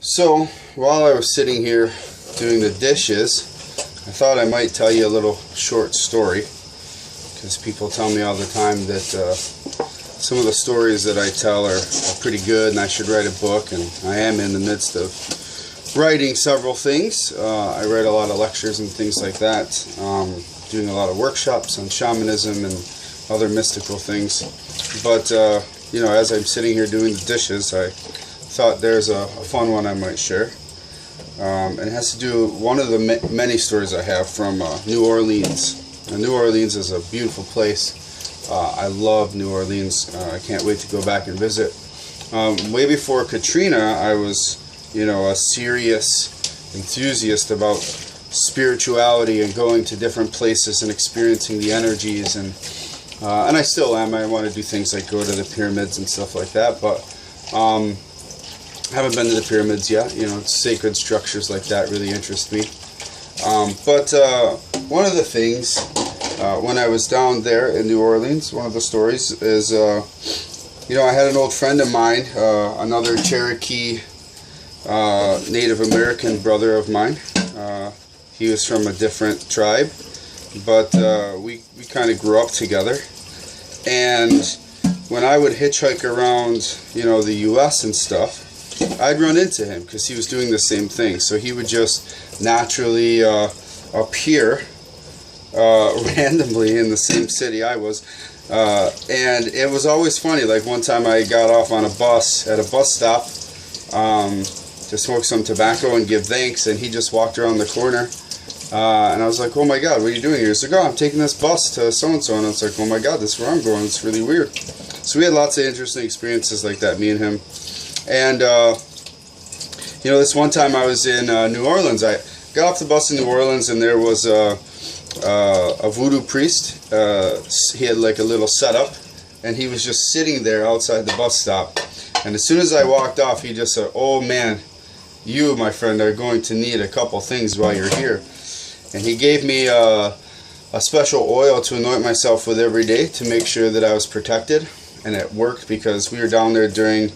So, while I was sitting here doing the dishes, I thought I might tell you a little short story, because people tell me all the time that some of the stories that I tell are pretty good and I should write a book, and I am in the midst of writing several things. I write a lot of lectures and things like that, doing a lot of workshops on shamanism and other mystical things. But, you know, as I'm sitting here doing the dishes, I thought there's a fun one I might share. And it has to do with one of the many stories I have from New Orleans. New Orleans is a beautiful place. I love New Orleans. I can't wait to go back and visit. Way before Katrina, I was, you know, a serious enthusiast about spirituality and going to different places and experiencing the energies, and I still am. I want to do things like go to the pyramids and stuff like that, but haven't been to the pyramids yet. You know, sacred structures like that really interest me. But one of the things when I was down there in New Orleans, one of the stories is, you know, I had an old friend of mine, another Cherokee Native American brother of mine. He was from a different tribe, but we kind of grew up together. And when I would hitchhike around, you know, the U.S. and stuff, I'd run into him because he was doing the same thing. So he would just naturally appear randomly in the same city I was. And it was always funny. Like one time I got off on a bus at a bus stop to smoke some tobacco and give thanks, and he just walked around the corner. And I was like, oh my God, what are you doing here? He's like, oh, I'm taking this bus to so-and-so. And I was like, oh my God, this is where I'm going. It's really weird. So we had lots of interesting experiences like that, me and him. And, you know, this one time I was in New Orleans. I got off the bus in New Orleans, and there was a voodoo priest. He had like a little setup, and he was just sitting there outside the bus stop. And as soon as I walked off, he just said, oh man, you, my friend, are going to need a couple things while you're here. And he gave me a special oil to anoint myself with every day to make sure that I was protected. And it worked, because we were down there during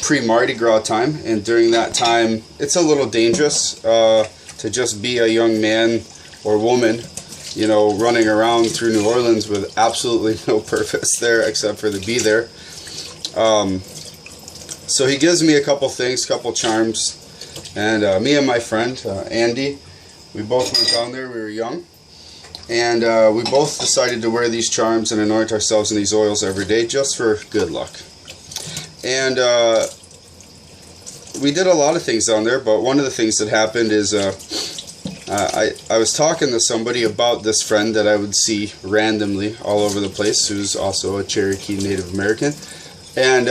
pre-Mardi Gras time, and during that time it's a little dangerous to just be a young man or woman, you know, running around through New Orleans with absolutely no purpose there except for to be there. So he gives me a couple things, couple charms, and me and my friend Andy, we both went down there. We were young, and we both decided to wear these charms and anoint ourselves in these oils every day just for good luck. And we did a lot of things down there, but one of the things that happened is I was talking to somebody about this friend that I would see randomly all over the place, who's also a Cherokee Native American. And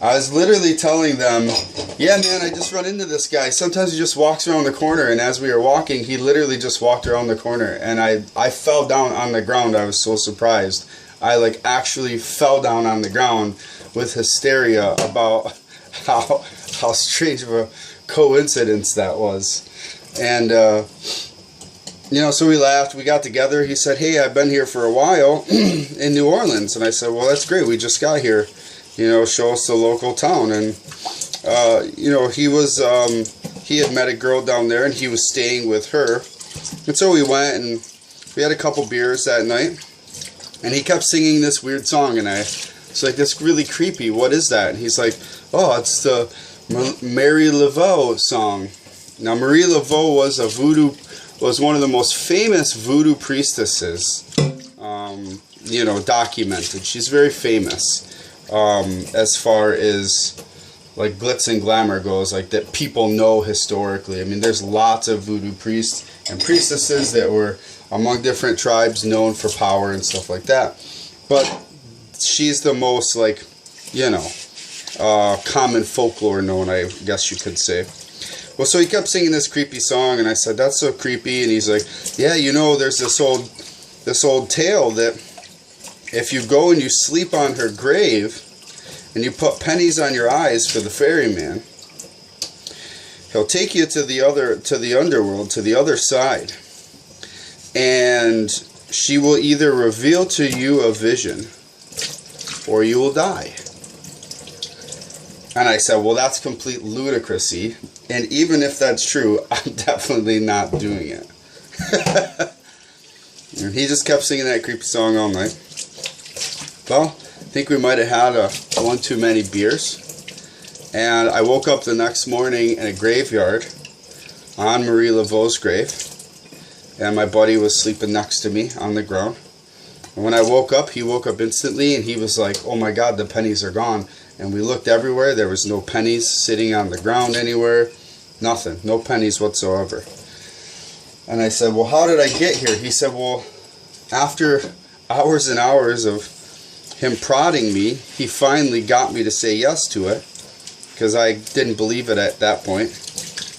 I was literally telling them, yeah man, I just run into this guy. Sometimes he just walks around the corner, and as we were walking, he literally just walked around the corner, and I fell down on the ground. I was so surprised. I like actually fell down on the ground with hysteria about how strange of a coincidence that was. And you know, so we laughed, we got together. He said, hey, I've been here for a while in New Orleans. And I said, well, that's great, we just got here, you know, show us the local town. And you know, he had met a girl down there, and he was staying with her. And so we went, and we had a couple beers that night. And he kept singing this weird song, and I was like, that's really creepy. What is that? And he's like, oh, it's the Marie Laveau song. Now, Marie Laveau was one of the most famous voodoo priestesses, you know, documented. She's very famous as far as like glitz and glamour goes, like that people know historically. I mean, there's lots of voodoo priests and priestesses that were among different tribes known for power and stuff like that. But she's the most, like, you know, common folklore known, I guess you could say. Well, so he kept singing this creepy song, and I said, that's so creepy. And he's like, yeah, you know, there's this old tale that if you go and you sleep on her grave and you put pennies on your eyes for the ferryman, he'll take you to the underworld, to the other side, and she will either reveal to you a vision or you will die. And I said, well, that's complete ludicrousy. And even if that's true, I'm definitely not doing it. And he just kept singing that creepy song all night. Well, I think we might have had one too many beers. And I woke up the next morning in a graveyard on Marie Laveau's grave. And my buddy was sleeping next to me on the ground. And when I woke up, he woke up instantly, and he was like, oh my God, the pennies are gone. And we looked everywhere. There was no pennies sitting on the ground anywhere. Nothing. No pennies whatsoever. And I said, well, how did I get here? He said, well, after hours and hours of him prodding me, he finally got me to say yes to it, because I didn't believe it at that point.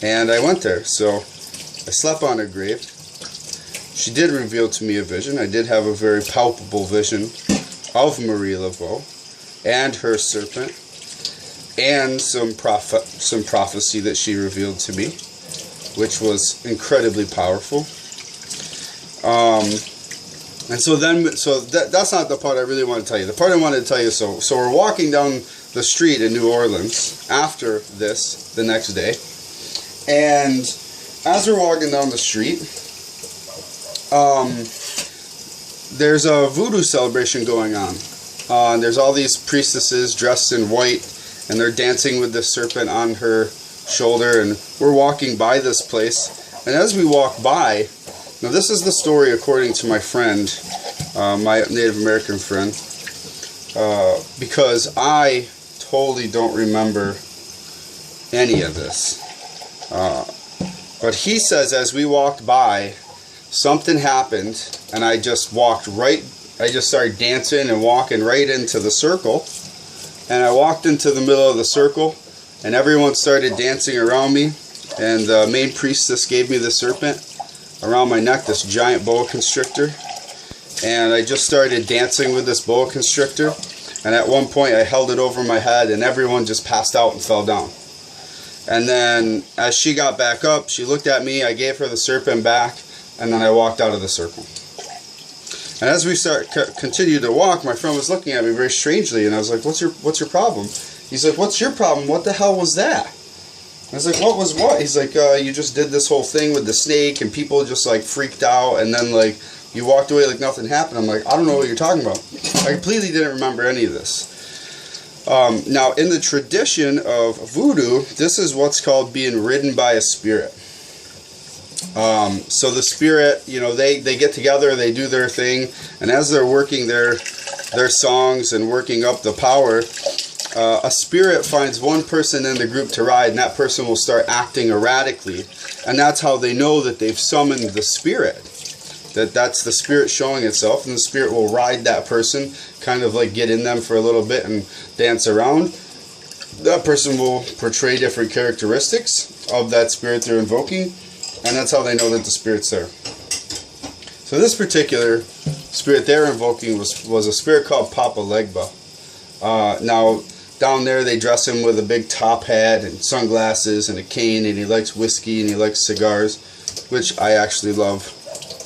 And I went there. So I slept on her grave. She did reveal to me a vision. I did have a very palpable vision of Marie Laveau and her serpent, and some prophecy that she revealed to me, which was incredibly powerful. And so that's not the part I really want to tell you. The part I wanted to tell you, so we're walking down the street in New Orleans after this, the next day, and as we're walking down the street, there's a voodoo celebration going on. And there's all these priestesses dressed in white, and they're dancing with the serpent on her shoulder, and we're walking by this place. And as we walk by, now this is the story according to my friend, my Native American friend, because I totally don't remember any of this. But he says as we walked by, something happened, and I just started dancing and walking right into the circle. And I walked into the middle of the circle, and everyone started dancing around me. And the main priestess gave me the serpent around my neck, this giant boa constrictor. And I just started dancing with this boa constrictor. And at one point I held it over my head, and everyone just passed out and fell down. And then as she got back up, she looked at me, I gave her the serpent back, and then I walked out of the circle. And as we continued to walk, my friend was looking at me very strangely, and I was like, what's your problem? He's like, what's your problem? What the hell was that? I was like, what was what? He's like, you just did this whole thing with the snake, and people just like freaked out, and then like you walked away like nothing happened. I'm like, I don't know what you're talking about. I completely didn't remember any of this. Now, in the tradition of voodoo, this is what's called being ridden by a spirit. So the spirit, you know, they get together, they do their thing, and as they're working their songs and working up the power, a spirit finds one person in the group to ride, and that person will start acting erratically, and that's how they know that they've summoned the spirit. That's the spirit showing itself, and the spirit will ride that person, kind of like get in them for a little bit and dance around. That person will portray different characteristics of that spirit they're invoking, and that's how they know that the spirit's there. So this particular spirit they're invoking was a spirit called Papa Legba. Now, down there they dress him with a big top hat and sunglasses and a cane, and he likes whiskey and he likes cigars, which I actually love,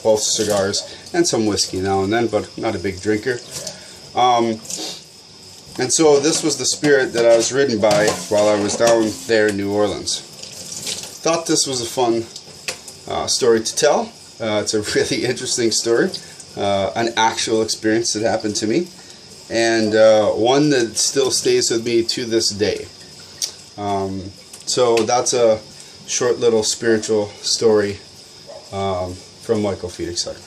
both cigars and some whiskey now and then, but not a big drinker. And so this was the spirit that I was ridden by while I was down there in New Orleans. Thought this was a fun story to tell. It's a really interesting story, an actual experience that happened to me, and one that still stays with me to this day. So that's a short little spiritual story from Michael Feedigside.